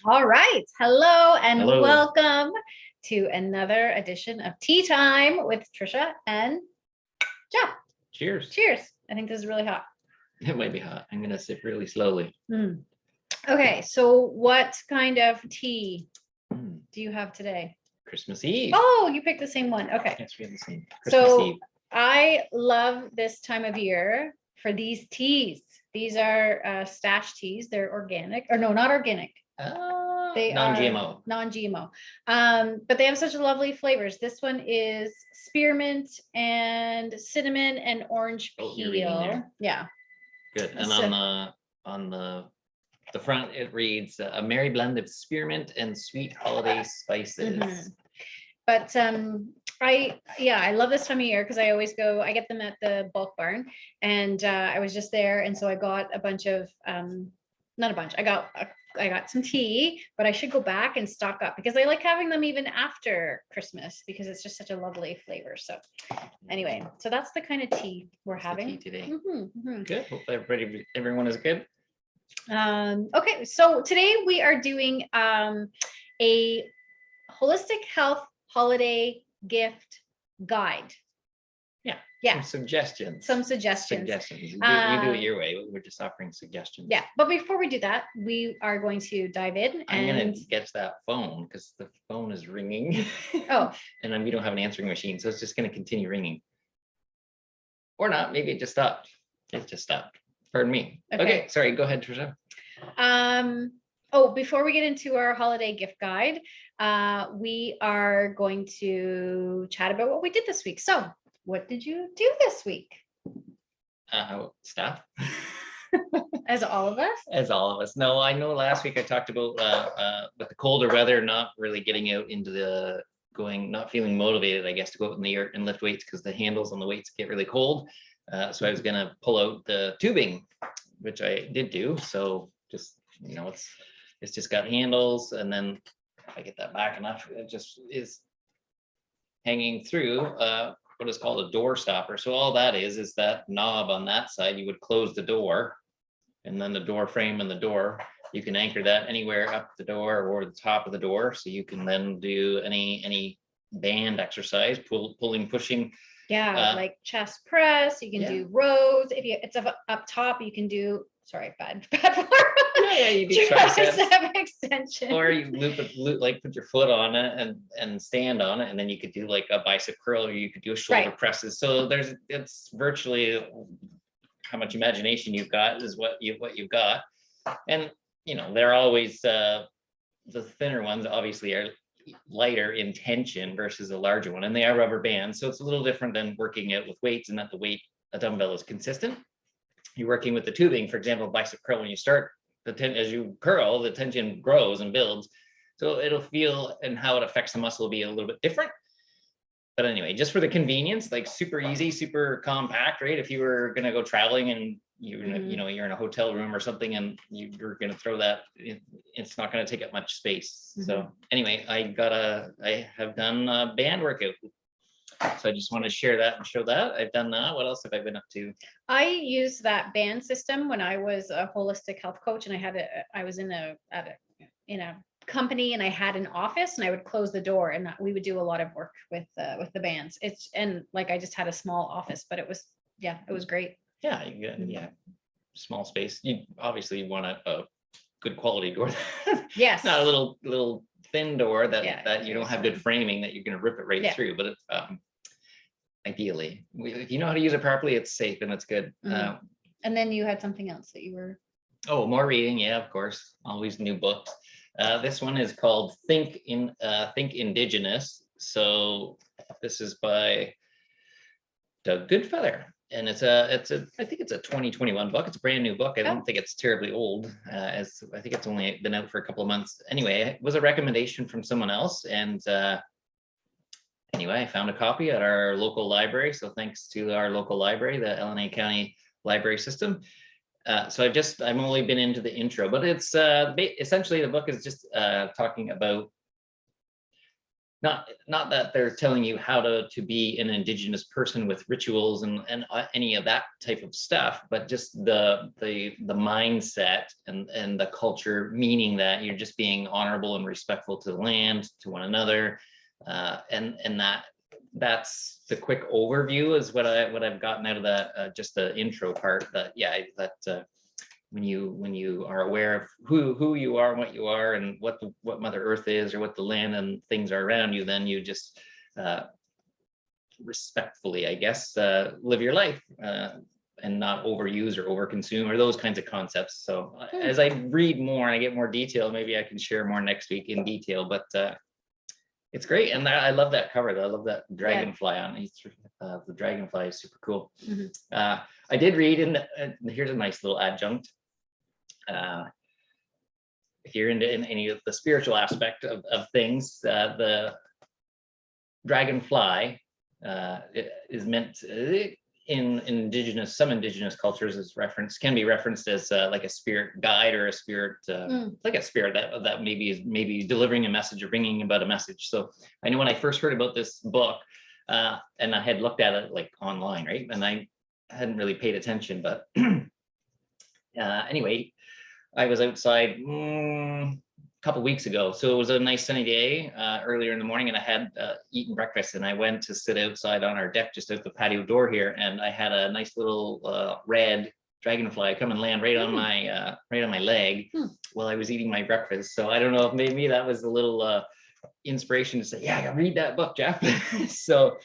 All right. Hello and Hello. welcome to another edition of Tea Time with Tricia and Jeff. Cheers. Cheers. I think this is really hot. It might be hot. I'm going to sip really slowly. Okay. So what kind of tea do you have today? Christmas Eve. Oh, you picked the same one. Okay. Yes, we have the same. Christmas Eve. I love this time of year for these teas. These are stash teas. They're organic, or no, not organic. They non-GMO. are non-GMO. But they have such lovely flavors. This one is spearmint and cinnamon and orange peel. Yeah. Good. And So- on the front it reads a merry blend of spearmint and sweet holiday spices. But I love this time of year because I always go, I get them at the bulk barn, and I was just there, and so I got a bunch of not a bunch, I got some tea, but I should go back and stock up because I like having them even after Christmas because it's just such a lovely flavor. So anyway, so that's the kind of tea we're having tea today. Good. Hope everyone is good. Okay, so today we are doing a holistic health holiday gift guide. Yeah. Some suggestions. We do it your way. We're just offering suggestions. Yeah, but before we do that, we are going to dive in. I'm going to get that phone because the phone is ringing. Oh. And we don't have an answering machine, so it's just going to continue ringing. Or not. Maybe it just stopped. It just stopped. Pardon me. Okay. Sorry. Go ahead, Tricia. Before we get into our holiday gift guide, we are going to chat about what we did this week. So what did you do this week? Stuff. As all of us? As all of us. No, I know last week I talked about with the colder weather, not really getting out into not feeling motivated, I guess, to go out in the air and lift weights because the handles on the weights get really cold. So I was going to pull out the tubing, which I did do. So just, it's just got handles, and then if I get that back enough, it just is hanging through what is called a door stopper. So all that is that knob on that side. You would close the door, and then the door frame and the door, you can anchor that anywhere up the door or the top of the door. So you can then do any band exercise, pulling, pushing. Yeah, like chest press. You can do rows. If it's up top, you can do. Sorry, bad form. Yeah, you do triceps extension. Or you like put your foot on it and stand on it, and then you could do like a bicep curl, or you could do a shoulder presses. So it's virtually how much imagination you've got is what you've got. And they're always the thinner ones obviously are lighter in tension versus a larger one, and they are rubber bands, so it's a little different than working out with weights, and that the weight a dumbbell is consistent. You're working with the tubing, for example, bicep curl. When you start as you curl, the tension grows and builds, so it'll feel and how it affects the muscle will be a little bit different. But anyway, just for the convenience, like super easy, super compact, right? If you were going to go traveling and you're in a hotel room or something and you're going to throw that, it's not going to take up much space. So anyway, I have done a band workout. So I just want to share that and show that I've done that. What else have I been up to? I used that band system when I was a holistic health coach, and I was in a company, and I had an office, and I would close the door, and we would do a lot of work with the bands. I just had a small office, but it was great. Yeah, small space. You obviously want a good quality door. Yes. Not a little thin door that you don't have good framing that you're going to rip it right through. But it's, ideally, if you know how to use it properly, it's safe and it's good. And then you had something else that you were. Oh, more reading. Yeah, of course. Always new books. This one is called Think Indigenous. So this is by Doug Goodfeather. And I think it's a 2021 book. It's a brand new book. I don't think it's terribly old. I think it's only been out for a couple of months. Anyway, it was a recommendation from someone else. And anyway, I found a copy at our local library. So thanks to our local library, the LNA County Library System. So I've only been into the intro, but it's essentially the book is just talking about not that they're telling you how to be an Indigenous person with rituals and any of that type of stuff, but just the mindset and the culture, meaning that you're just being honorable and respectful to the land, to one another, and that's the quick overview is what I've gotten out of that, just the intro part. That when you are aware of who you are and what you are and what Mother Earth is or what the land and things are around you, then you just respectfully, I guess, live your life and not overuse or overconsume or those kinds of concepts. So as I read more and I get more detail, maybe I can share more next week in detail, but it's great. And I love that cover. I love that dragonfly on it. The dragonfly is super cool. I did read here's a nice little adjunct. If you're into any of the spiritual aspect of things, the dragonfly is meant in some indigenous cultures can be referenced as like a spirit guide or a spirit like a spirit that maybe delivering a message or bringing about a message. So I know when I first heard about this book and I had looked at it like online, right, and I hadn't really paid attention, but anyway, I was outside a couple weeks ago, so it was a nice sunny day earlier in the morning, and I had eaten breakfast, and I went to sit outside on our deck just out the patio door here, and I had a nice little red dragonfly come and land right on my leg while I was eating my breakfast. So I don't know if maybe that was a little inspiration to say, yeah, read that book, Jeff. So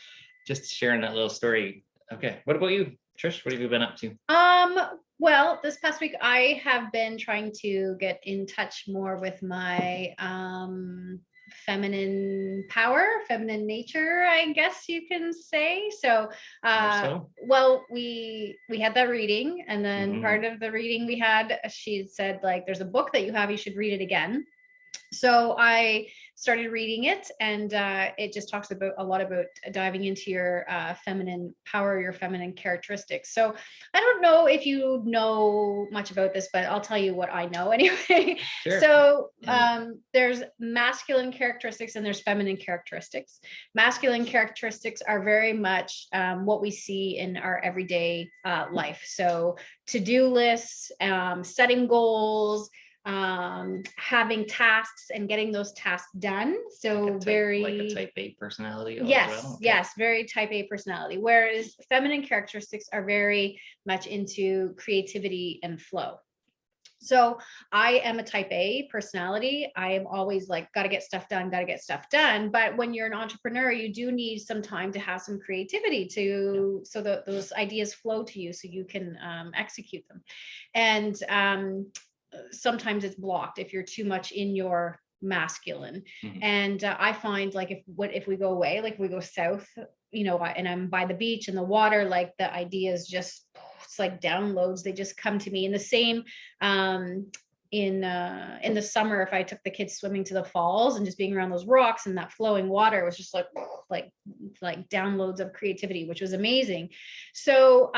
just sharing that little story. Okay, what about you, Trish? What have you been up to? Well, this past week I have been trying to get in touch more with my feminine power, feminine nature, I guess you can say. So, well, we had that reading, and then part of the reading we had, she said, like, there's a book that you have, you should read it again. So I started reading it, and it just talks about a lot about diving into your feminine power, your feminine characteristics. So I don't know if you know much about this, but I'll tell you what I know anyway. Sure. So there's masculine characteristics and there's feminine characteristics. Masculine characteristics are very much what we see in our everyday life. So to-do lists, setting goals, having tasks and getting those tasks done. So like a type A personality. Yes, as well? Okay. Yes, very type A personality. Whereas feminine characteristics are very much into creativity and flow. So I am a type A personality. I am always like, got to get stuff done. But when you're an entrepreneur, you do need some time to have some creativity so that those ideas flow to you so you can execute them. And sometimes it's blocked if you're too much in your masculine. And I find like if we go away, like we go south, and I'm by the beach and the water, like the ideas just, it's like downloads, they just come to me. And the same in the summer, if I took the kids swimming to the falls and just being around those rocks and that flowing water was just like downloads of creativity, which was amazing. So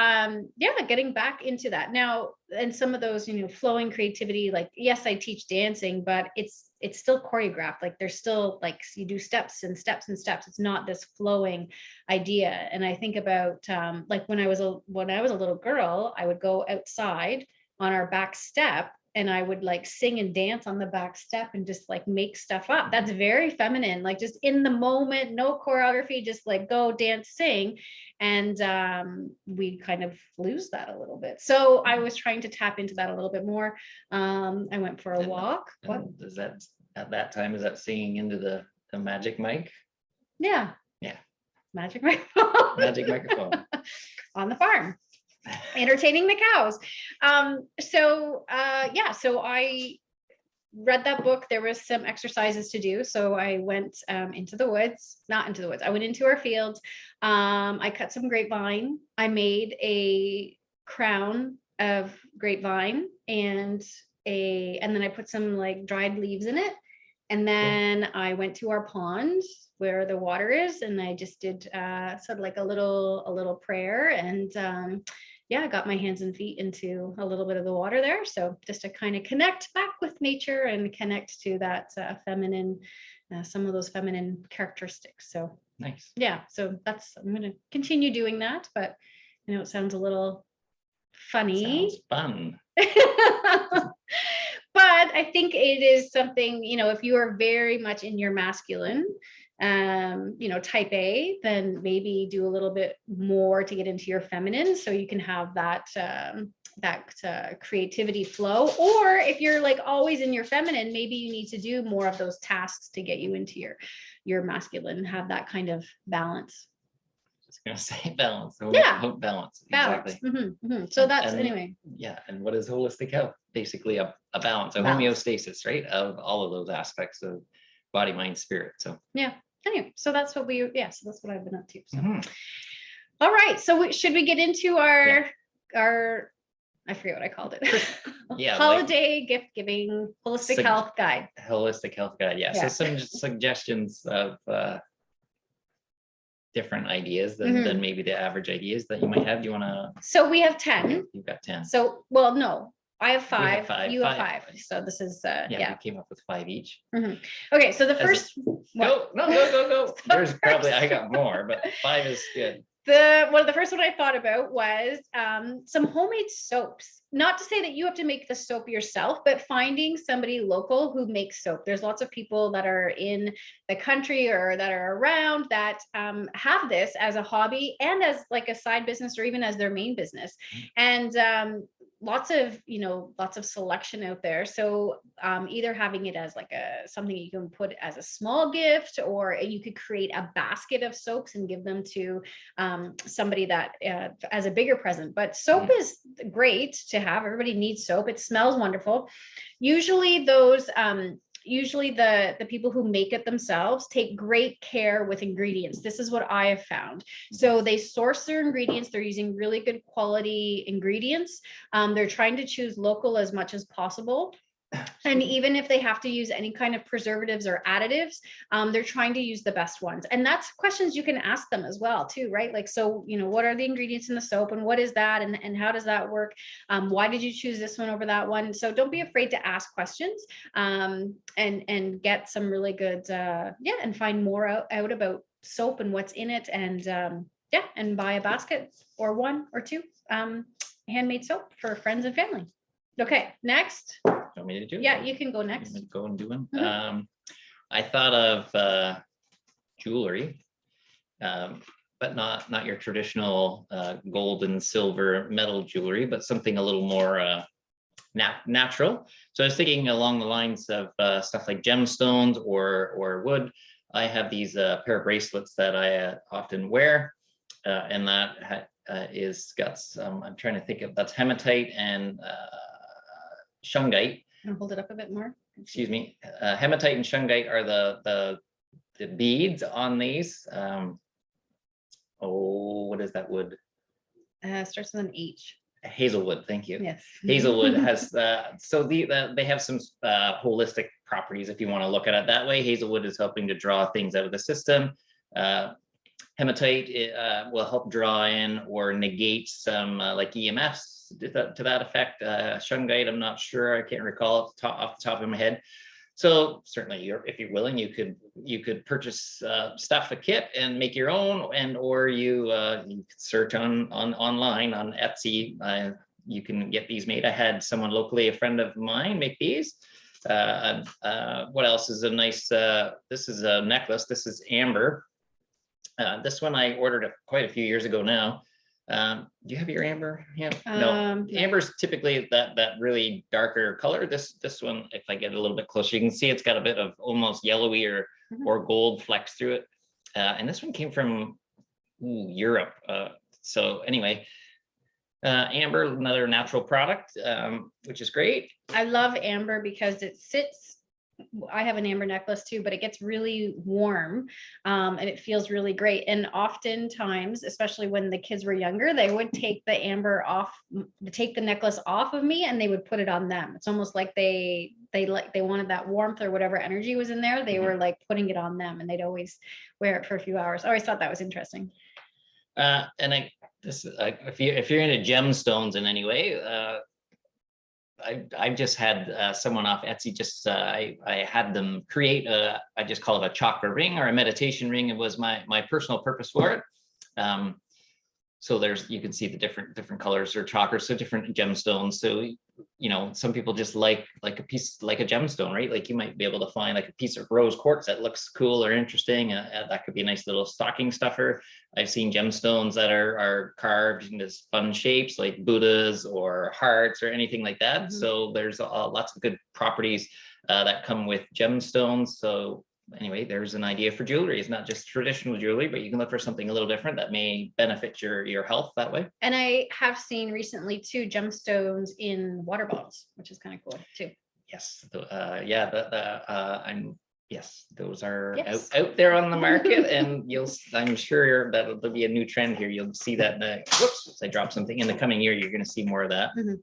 getting back into that now, and some of those flowing creativity, like, yes, I teach dancing, but it's still choreographed. Like there's still like you do steps and steps and steps. It's not this flowing idea. And I think about like when I was a little girl, I would go outside on our back step and I would like sing and dance on the back step and just like make stuff up. That's very feminine, like just in the moment, no choreography, just like go dance, sing. And we kind of lose that a little bit. So I was trying to tap into that a little bit more. I went for a walk. What is that at that time? Is that singing into the magic mic? Yeah. Magic microphone. Magic microphone. On the farm. Entertaining the cows. So I read that book. There was some exercises to do. So I went not into the woods. I went into our fields. I cut some grapevine. I made a crown of grapevine and then I put some like dried leaves in it. And then I went to our pond where the water is, and I just did sort of like a little prayer and yeah, I got my hands and feet into a little bit of the water there. So just to kind of connect back with nature and connect to that feminine, some of those feminine characteristics. So Nice. yeah, so I'm going to continue doing that, but I know it sounds a little funny. Sounds fun. But I think it is something, if you are very much in your masculine, type A, then maybe do a little bit more to get into your feminine, so you can have that creativity flow. Or if you're like always in your feminine, maybe you need to do more of those tasks to get you into your masculine, have that kind of balance. Just gonna say balance. Yeah. Balance. Balance. Exactly. So that's And anyway. Yeah. And what is holistic health? Basically a balance, a Balance. homeostasis, right? Of all of those aspects of body, mind, spirit. So Yeah. Anyway, so that's what so that's what I've been up to. So. Mhm. All right. So should we get into our I forget what I called it. Yeah, holiday gift giving holistic health guide. Holistic health guide. Yeah. So some suggestions of different ideas than maybe the average ideas that you might have. Do you want to? So we have 10. You've got 10. So, well, no, I have 5. We have 5. You have 5. So this is We came up with 5 each. Okay. So the first go. There's probably I got more, but 5 is good. The first one I thought about was some homemade soaps. Not to say that you have to make the soap yourself, but finding somebody local who makes soap. There's lots of people that are in the country or that are around that have this as a hobby and as like a side business or even as their main business. And lots of selection out there. So either having it as like something you can put as a small gift, or you could create a basket of soaps and give them to somebody that as a bigger present. But soap is great to have. Everybody needs soap. It smells wonderful. Usually the people who make it themselves take great care with ingredients. This is what I have found. So they source their ingredients. They're using really good quality ingredients. They're trying to choose local as much as possible. And even if they have to use any kind of preservatives or additives, they're trying to use the best ones. And that's questions you can ask them as well too, right? Like, so, what are the ingredients in the soap and what is that? And how does that work? Why did you choose this one over that one? So don't be afraid to ask questions and get some really good, and find more out about soap and what's in it. And and buy a basket or 1 or 2 handmade soap for friends and family. Okay, next. Want me to do it? Yeah, you can go next. Go and do one. I thought of jewelry, but not your traditional gold and silver metal jewelry, but something a little more natural. So I was thinking along the lines of stuff like gemstones or wood. I have these pair of bracelets that I often wear, and that is got some. I'm trying to think of that's hematite and shungite. Hold it up a bit more. Excuse me. Hematite and shungite are the beads on these. What is that wood? Starts with an H. Hazelwood. Thank you. Yes. Hazelwood has they have some holistic properties if you want to look at it that way. Hazelwood is helping to draw things out of the system. Hematite will help draw in or negate some like EMFs to that effect. Shungite, I'm not sure. I can't recall off the top of my head. So certainly, if you're willing, you could purchase stuff, a kit, and make your own, or you could search online on Etsy. You can get these made. I had someone locally, a friend of mine, make these. What else is a nice? This is a necklace. This is amber. This one I ordered quite a few years ago now. Do you have your amber? Yeah. No. Amber's typically that really darker color. This one, if I get a little bit closer, you can see it's got a bit of almost yellowy or gold flecks through it. And this one came from Europe. So anyway, amber, another natural product, which is great. I love amber because it sits. I have an amber necklace too, but it gets really warm and it feels really great. And oftentimes, especially when the kids were younger, they would take the amber off, take the necklace off of me, and they would put it on them. It's almost like they wanted that warmth or whatever energy was in there. They were like putting it on them, and they'd always wear it for a few hours. I always thought that was interesting. And this if you're into gemstones in any way, I've just had someone off Etsy I had them create I just call it a chakra ring or a meditation ring. It was my personal purpose for it. So you can see the different colors or chakras, so different gemstones. So, some people just like a piece, like a gemstone, right? Like you might be able to find like a piece of rose quartz that looks cool or interesting. That could be a nice little stocking stuffer. I've seen gemstones that are carved into fun shapes like Buddhas or hearts or anything like that. Mm-hmm. So there's lots of good properties that come with gemstones. So anyway, there's an idea for jewelry. It's not just traditional jewelry, but you can look for something a little different that may benefit your health that way. And I have seen recently too gemstones in water bottles, which is kind of cool too. Yes, yes, those are out there on the market, and I'm sure that there'll be a new trend here. You'll see that whoops, I dropped something. In the coming year, you're going to see more of that. Mm-hmm.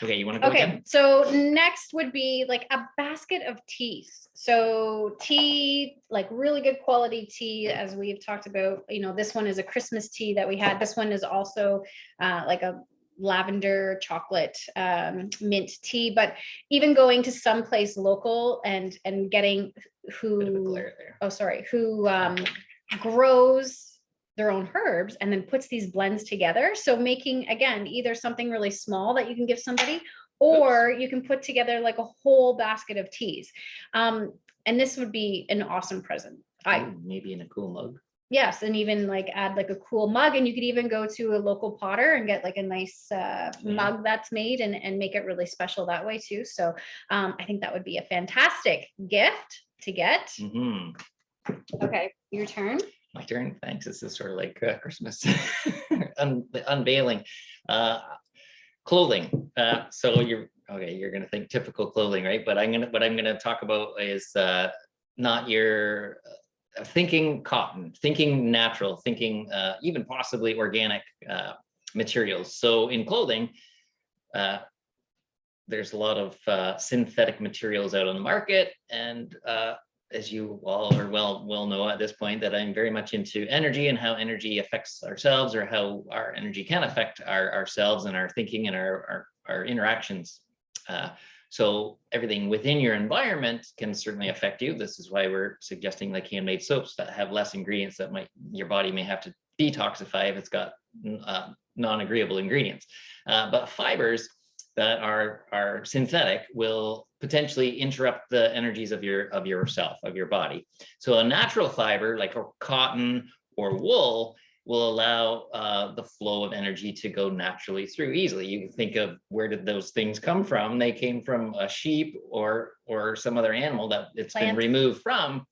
Okay, you want to go again? So next would be like a basket of teas. So tea, like really good quality tea, as we've talked about. This one is a Christmas tea that we had. This one is also like a lavender chocolate mint tea, but even going to someplace local and getting who grows their own herbs and then puts these blends together. So making, again, either something really small that you can give somebody, or you can put together like a whole basket of teas. And this would be an awesome present. Maybe in a cool mug. Yes, and even like add like a cool mug, and you could even go to a local potter and get like a nice mug that's made and make it really special that way too. So I think that would be a fantastic gift to get. Mm-hmm. Okay, your turn. My turn. Thanks. This is sort of like Christmas unveiling. Clothing. So you're going to think typical clothing, right? But what I'm gonna talk about is not your thinking cotton, thinking natural, thinking even possibly organic materials. So in clothing, there's a lot of synthetic materials out on the market, and as you all are well know at this point, that I'm very much into energy and how energy affects ourselves, or how our energy can affect ourselves and our thinking and our interactions. So everything within your environment can certainly affect you. This is why we're suggesting like handmade soaps that have less ingredients that your body may have to detoxify if it's got non-agreeable ingredients. But fibers that are synthetic will potentially interrupt the energies of yourself, of your body. So a natural fiber like a cotton or wool will allow the flow of energy to go naturally through easily. You can think of, where did those things come from? They came from a sheep or some other animal that it's been removed from,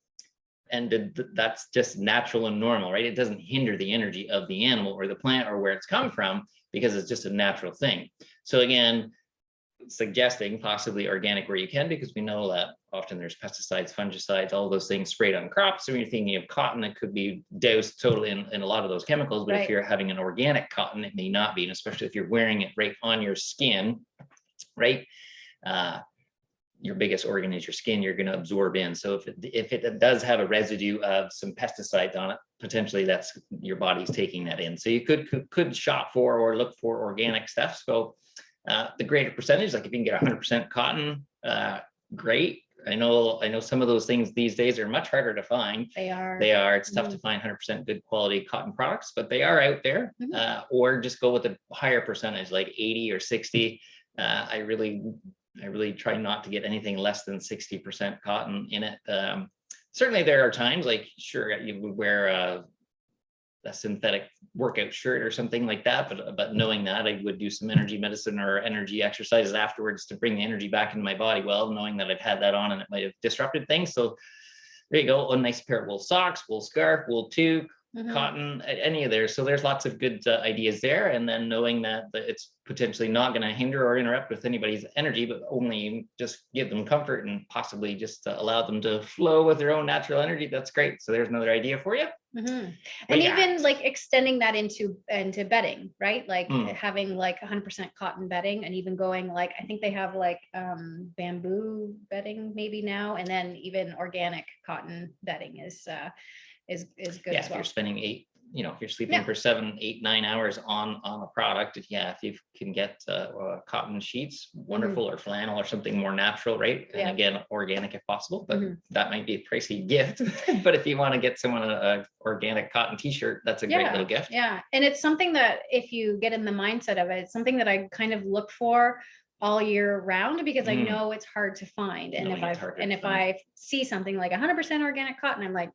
and that's just natural and normal, right? It doesn't hinder the energy of the animal or the plant or where it's come from, because it's just a natural thing. So again, suggesting possibly organic where you can, because we know that often there's pesticides, fungicides, all those things sprayed on crops. So when you're thinking of cotton, it could be doused totally in a lot of those chemicals. But if you're having an organic cotton, it may not be, and especially if you're wearing it right on your skin, right? Your biggest organ is your skin. You're going to absorb in. So if it does have a residue of some pesticides on it, potentially that's your body's taking that in. So you could shop for or look for organic stuff. So the greater percentage, like if you can get 100% cotton, great. I know some of those things these days are much harder to find. They are. It's tough to find 100% good quality cotton products, but they are out there. Or just go with a higher percentage, like 80 or 60. I really try not to get anything less than 60% cotton in it. Certainly there are times, like, sure, you would wear a synthetic workout shirt or something like that, but knowing that, I would do some energy medicine or energy exercises afterwards to bring the energy back into my body, well knowing that I've had that on and it might have disrupted things. So there you go, a nice pair of wool socks, wool scarf, wool toque, cotton, any of theirs. So there's lots of good ideas there. And then knowing that it's potentially not going to hinder or interrupt with anybody's energy, but only just give them comfort and possibly just allow them to flow with their own natural energy. That's great. So there's another idea for you. And even like extending that into bedding, right? Like having like 100% cotton bedding, and even going like, I think they have like bamboo bedding maybe now, and then even organic cotton bedding is good as well. If you're spending if you're sleeping for 7, 8, 9 hours on a product, if you can get cotton sheets, wonderful, or flannel or something more natural, right? And again, organic if possible, but that might be a pricey gift. But if you want to get someone a organic cotton t-shirt, that's a great little gift. Yeah, and it's something that if you get in the mindset of it, it's something that I kind of look for all year round, because I know it's hard to find. And if I see something like 100% organic cotton, I'm like,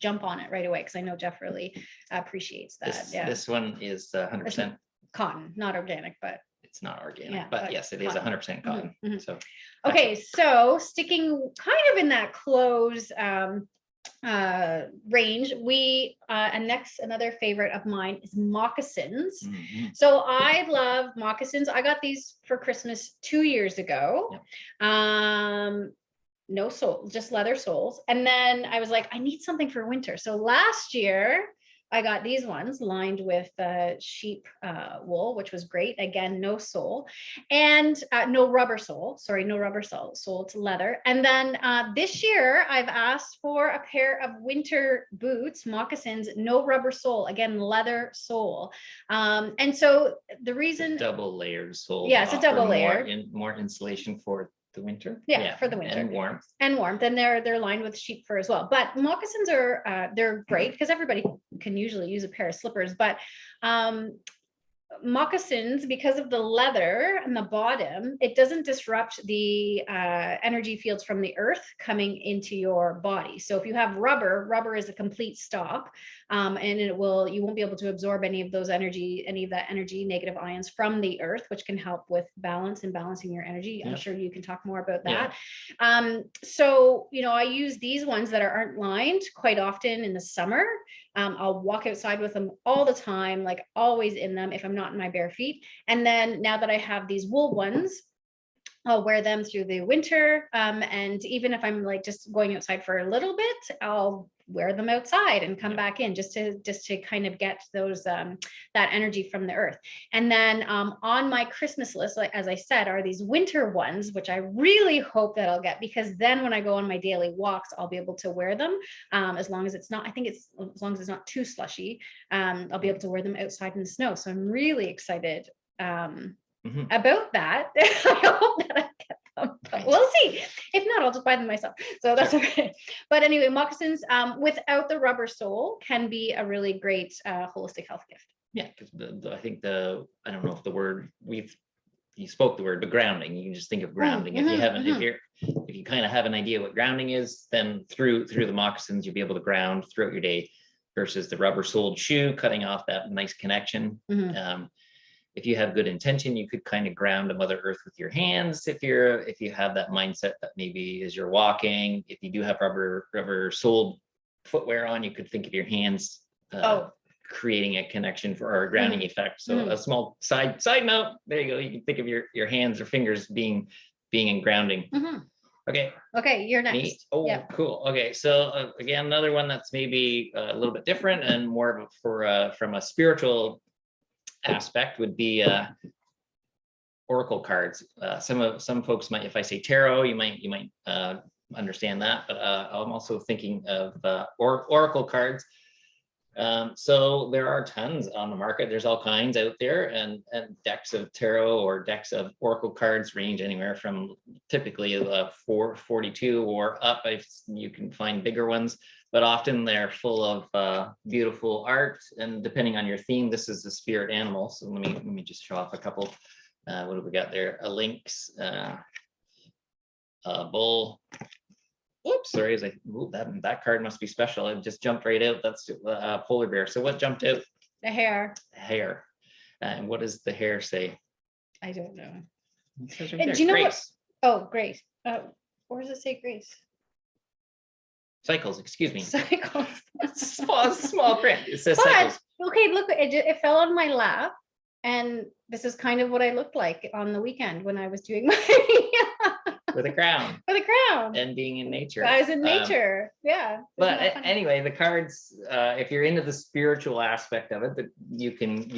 jump on it right away, because I know Jeff really appreciates that. This one is 100% cotton, not organic, but it's not organic, but yes, it is 100% cotton. So okay, so sticking kind of in that clothes range, another favorite of mine is moccasins. So I love moccasins. I got these for Christmas 2 years ago. No sole, just leather soles. And then I was like, I need something for winter. So last year I got these ones lined with sheep wool, which was great. Again, no sole, and no rubber sole. Sorry, no rubber sole. It's leather. And then this year I've asked for a pair of winter boots, moccasins, no rubber sole. Again, leather sole. And so the reason, double layered sole. Yeah, it's a double layer. More insulation for the winter. For the winter, and warmth, and they're lined with sheep fur as well. But moccasins are they're great because everybody can usually use a pair of slippers, but moccasins, because of the leather and the bottom, it doesn't disrupt the energy fields from the earth coming into your body. So if you have rubber is a complete stop, and you won't be able to absorb any of that energy, negative ions from the earth, which can help with balance and balancing your energy. I'm sure you can talk more about that. So I use these ones that aren't lined quite often in the summer. I'll walk outside with them all the time, like always in them if I'm not in my bare feet. And then now that I have these wool ones, I'll wear them through the winter. And even if I'm like just going outside for a little bit, I'll wear them outside and come back in just to kind of get those that energy from the earth. And then on my Christmas list, like as I said, are these winter ones, which I really hope that I'll get, because then when I go on my daily walks, I'll be able to wear them as long as it's not too slushy. I'll be able to wear them outside in the snow. So I'm really excited about that. I hope that I get them, but we'll see. If not, I'll just buy them myself. So that's okay. But anyway, moccasins without the rubber sole can be a really great holistic health gift. Yeah, because I think I don't know if the word you spoke the word, but grounding. You can just think of grounding. If you haven't, if you kind of have an idea what grounding is, then through the moccasins you'll be able to ground throughout your day, versus the rubber soled shoe cutting off that nice connection. If you have good intention, you could kind of ground to Mother Earth with your hands. If you have that mindset that maybe as you're walking, if you do have rubber soled footwear on, you could think of your hands creating a connection for a grounding effect. So a small side note, there you go. You can think of your hands or fingers being in grounding. Okay, you're next. Me? Oh, cool. Okay, so again, another one that's maybe a little bit different and more from a spiritual aspect would be oracle cards. Some folks might, if I say tarot, you might understand that, but I'm also thinking of oracle cards. So there are tons on the market. There's all kinds out there, and decks of tarot or decks of oracle cards range anywhere from typically 442 or up. You can find bigger ones, but often they're full of beautiful art. And depending on your theme, this is the spirit animal. So let me just show off a couple. What have we got there? A lynx, a bull. Oops, sorry, that card must be special. It just jumped right out. That's a polar bear. So what jumped out? The hare. Hare. And what does the hare say? I don't know. Right, do you know Grace. Oh, Grace. Where does it say Grace? Cycles, excuse me. Cycles. small print. It says cycles. Okay, look, it fell on my lap. And this is kind of what I looked like on the weekend when I was doing my with a crown. With a crown. And being in nature. I was in nature. But anyway, the cards, if you're into the spiritual aspect of it, you can,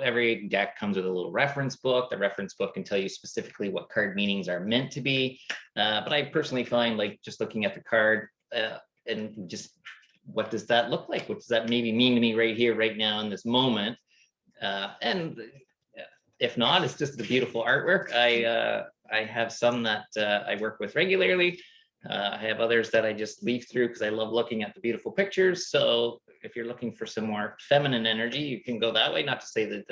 every deck comes with a little reference book. The reference book can tell you specifically what card meanings are meant to be. But I personally find, like, just looking at the card and just what does that look like? What does that maybe mean to me right here, right now in this moment? And if not, it's just a beautiful artwork. I have some that I work with regularly. I have others that I just leaf through because I love looking at the beautiful pictures. So if you're looking for some more feminine energy, you can go that way. Not to say that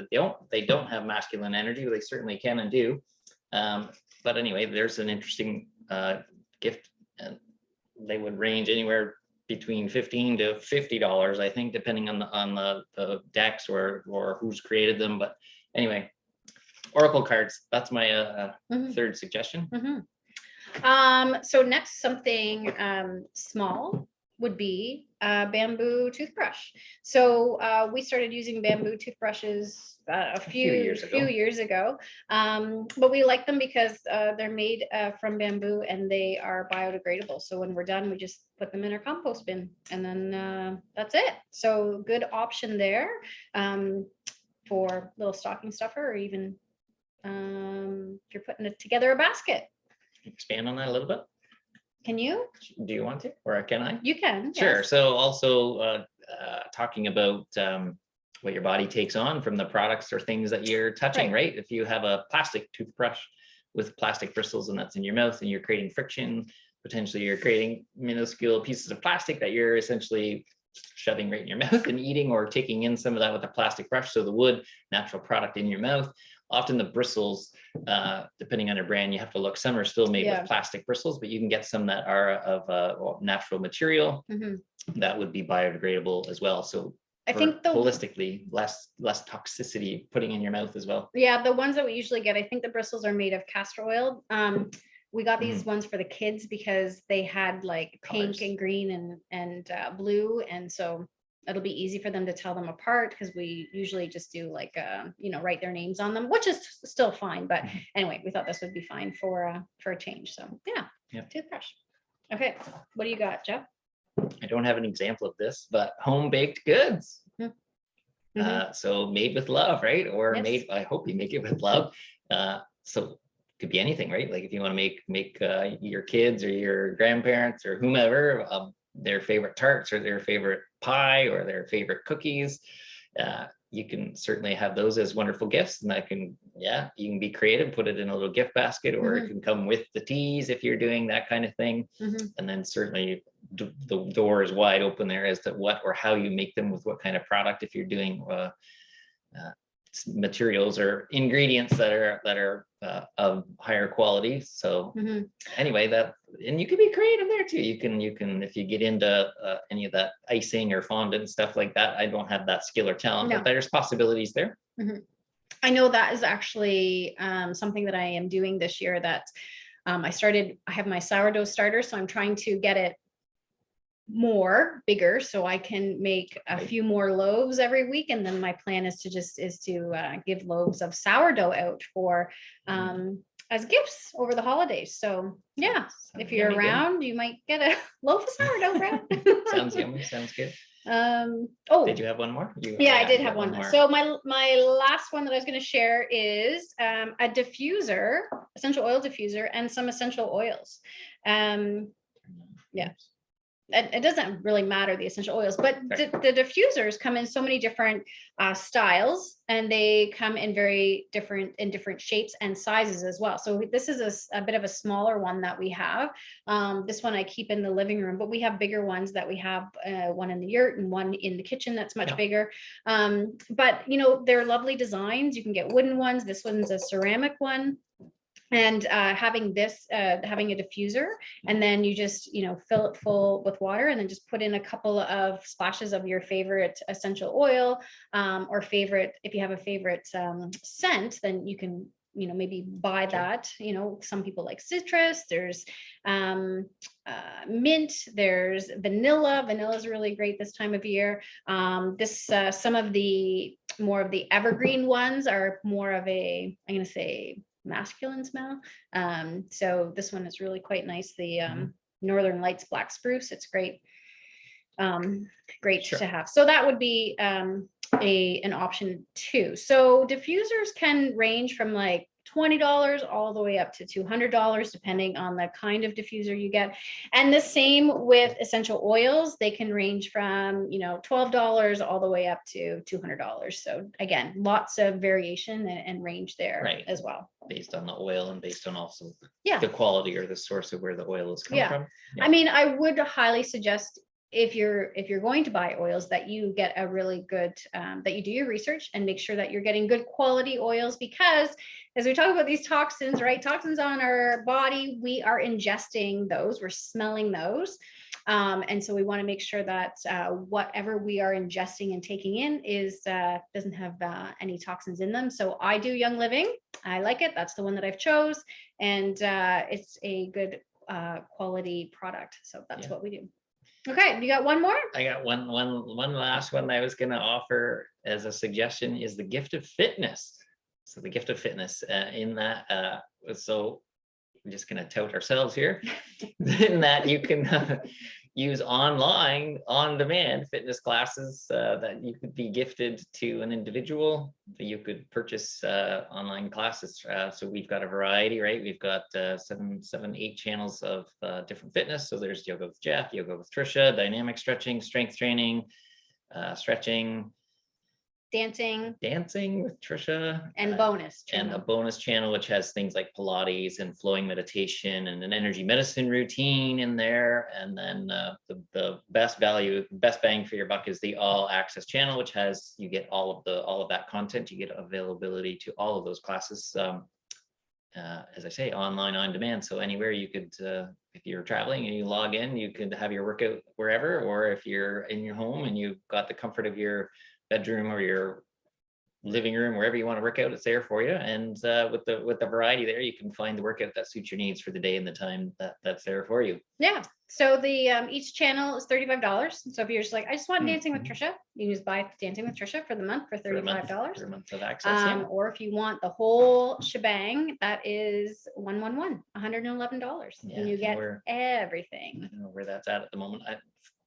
they don't have masculine energy, but they certainly can and do. But anyway, there's an interesting gift, and they would range anywhere between $15 to $50, I think, depending on the decks or who's created them. But anyway, oracle cards. That's my third suggestion. So next, something small would be a bamboo toothbrush. So we started using bamboo toothbrushes a few years ago. But we like them because they're made from bamboo and they are biodegradable. So when we're done, we just put them in our compost bin, and then that's it. So good option there for little stocking stuffer, or even if you're putting it together a basket. Expand on that a little bit. Can you? Do you want to, or can I? You can. Sure. Yes. So also talking about what your body takes on from the products or things that you're touching, right? If you have a plastic toothbrush with plastic bristles and that's in your mouth and you're creating friction, potentially you're creating minuscule pieces of plastic that you're essentially shoving right in your mouth and eating, or taking in some of that with a plastic brush. So the wood, natural product in your mouth. Often the bristles, depending on your brand, you have to look, some are still made with plastic bristles, but you can get some that are of natural material that would be biodegradable as well. So I think holistically, less toxicity putting in your mouth as well. Yeah, the ones that we usually get, I think the bristles are made of castor oil. We got these ones for the kids because they had like pink and green and blue, and so it'll be easy for them to tell them apart, because we usually just do like write their names on them, which is still fine. But anyway, we thought this would be fine for a change. So yeah, toothbrush. Okay, what do you got, Jeff? I don't have an example of this, but home baked goods. So made with love, right? Or made, I hope you make it with love. So could be anything, right? Like if you want to make your kids or your grandparents or whomever their favorite tarts or their favorite pie or their favorite cookies, you can certainly have those as wonderful gifts. And that can, you can be creative, put it in a little gift basket, or it can come with the teas if you're doing that kind of thing. And then certainly the door is wide open there as to what or how you make them, with what kind of product, if you're doing materials or ingredients that are of higher quality. So anyway, and you can be creative there too. You can if you get into any of that icing or fondant and stuff like that. I don't have that skill or talent, but there's possibilities there. I know that is actually something that I am doing this year, that I have my sourdough starter, so I'm trying to get it bigger so I can make a few more loaves every week. And then my plan is to give loaves of sourdough out for as gifts over the holidays. So if you're around, you might get a loaf of sourdough bread. Sounds yummy. Sounds good. Did you have one more? I did have one more. So my last one that I was going to share is a diffuser, essential oil diffuser, and some essential oils. It doesn't really matter the essential oils, but the diffusers come in so many different styles, and they come in different shapes and sizes as well. So this is a bit of a smaller one that we have. This one I keep in the living room, but we have bigger ones that we have, one in the yurt and one in the kitchen that's much bigger. But they're lovely designs. You can get wooden ones. This one's a ceramic one. And having a diffuser, and then you just fill it full with water, and then just put in a couple of splashes of your favorite essential oil, or if you have a favorite scent, then you can maybe buy that. Some people like citrus, there's mint, there's vanilla is really great this time of year. Some of the more of the evergreen ones are more of I'm going to say masculine smell. So this one is really quite nice. The Northern Lights black spruce, it's great. Great to have. So that would be an option too. So diffusers can range from like $20 all the way up to $200, depending on the kind of diffuser you get. And the same with essential oils. They can range from, $12 all the way up to $200. So again, lots of variation and range there as well. Based on the oil and based on also the quality or the source of where the oil is coming from. I mean, I would highly suggest if you're going to buy oils that you get a really good, that you do your research and make sure that you're getting good quality oils, because as we talk about these toxins, right? Toxins on our body, we are ingesting those, we're smelling those. And so we want to make sure that whatever we are ingesting and taking in doesn't have any toxins in them. So I do Young Living. I like it. That's the one that I've chose. And it's a good quality product. So that's what we do. Okay, you got one more? I got one last one I was going to offer as a suggestion is the gift of fitness. So the gift of fitness in that, so I'm just going to tout ourselves here, in that you can use online, on-demand fitness classes that you could be gifted to an individual. You could purchase online classes. So we've got a variety, right? We've got 8 channels of different fitness. So there's yoga with Jeff, yoga with Tricia, dynamic stretching, strength training, stretching, dancing with Tricia, and bonus channel. And a bonus channel which has things like Pilates and flowing meditation and an energy medicine routine in there. And then the best bang for your buck is the all access channel, which has, you get all of that content. You get availability to all of those classes, as I say, online, on demand. So anywhere you could, if you're traveling and you log in, you could have your workout wherever, or if you're in your home and you've got the comfort of your bedroom or your living room, wherever you want to work out, it's there for you. And with the variety there, you can find the workout that suits your needs for the day and the time that's there for you. Yeah. So the each channel is $35. So if you're just like, I just want Dancing with Tricia, you can just buy Dancing with Tricia for the month for $35. For a month of access. Or if you want the whole shebang, that is $111. And you get everything. I don't know where that's at the moment.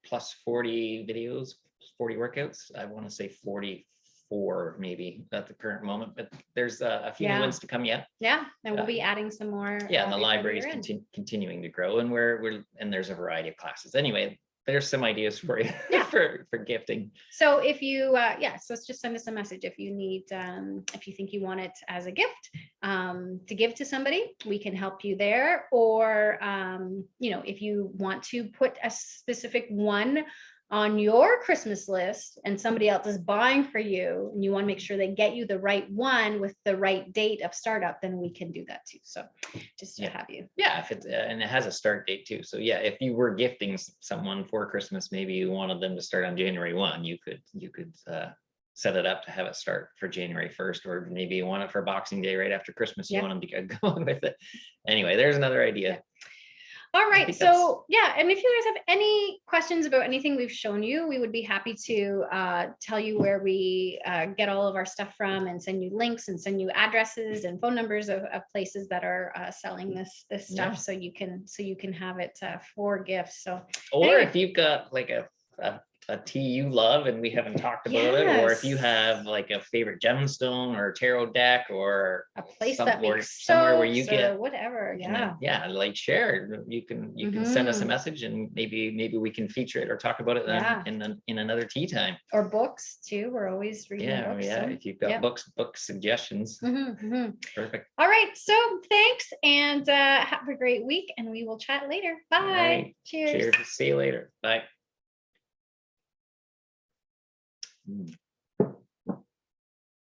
Plus 40 videos, 40 workouts. I want to say 44 maybe at the current moment, but there's a few new ones to come yet. Yeah, and we'll be adding some more. Yeah, and the library is continuing to grow, and and there's a variety of classes. Anyway, there's some ideas for you for gifting. So if you so just send us a message if you need if you think you want it as a gift to give to somebody, we can help you there. Or if you want to put a specific one on your Christmas list and somebody else is buying for you and you want to make sure they get you the right one with the right date of startup, then we can do that too. So just to have you. Yeah, if it's and it has a start date too. So yeah, if you were gifting someone for Christmas, maybe you wanted them to start on January 1, you could set it up to have it start for January 1st, or maybe you want it for Boxing Day right after Christmas. You want them to get going with it. Anyway, there's another idea. All right. So and if you guys have any questions about anything we've shown you, we would be happy to tell you where we get all of our stuff from and send you links and send you addresses and phone numbers of places that are selling this stuff, so you can have it for gifts. So if you've got like a tea you love and we haven't talked about it, or if you have like a favorite gemstone or tarot deck or a place that makes somewhere where you get whatever, like share, you can send us a message and maybe we can feature it or talk about it in another tea time. Or books too, we're always reading books. So. If you've got book suggestions. Perfect. All right, so thanks, and have a great week, and we will chat later. Bye. Right. Cheers. See you later. Bye.